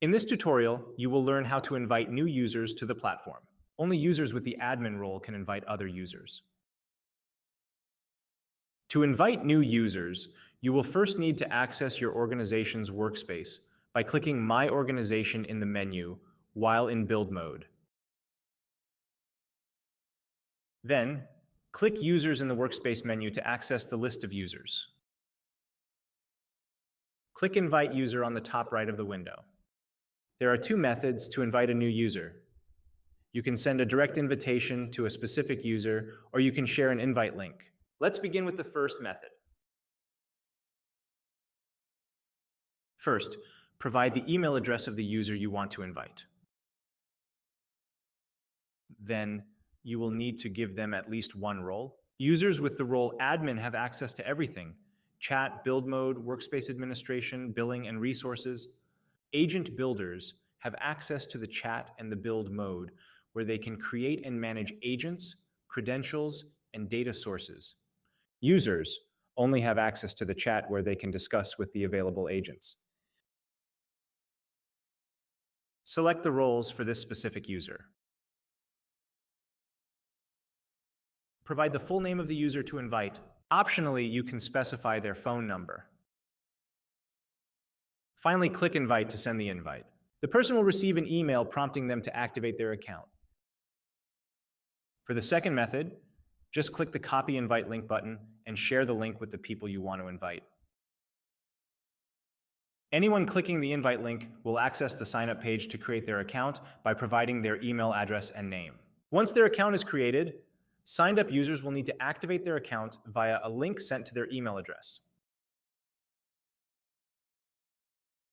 In this tutorial, you will learn how to invite new users to the platform. Only users with the admin role can invite other users. To invite new users, you will first need to access your organization's workspace by clicking My Organization in the menu while in build mode. Then, click Users in the Workspace menu to access the list of users. Click Invite User on the top right of the window. There are two methods to invite a new user. You can send a direct invitation to a specific user, or you can share an invite link. Let's begin with the first method. First, provide the email address of the user you want to invite. Then, you will need to give them at least one role. Users with the role admin have access to everything: chat, build mode, workspace administration, billing, and resources. Agent builders have access to the chat and the build mode, where they can create and manage agents, credentials, and data sources. Users only have access to the chat, where they can discuss with the available agents. Select the roles for this specific user. Provide the full name of the user to invite. Optionally, you can specify their phone number. Finally, click Invite to send the invite. The person will receive an email prompting them to activate their account. For the second method, just click the Copy Invite Link button and share the link with the people you want to invite. Anyone clicking the invite link will access the sign-up page to create their account by providing their email address and name. Once their account is created, signed-up users will need to activate their account via a link sent to their email address.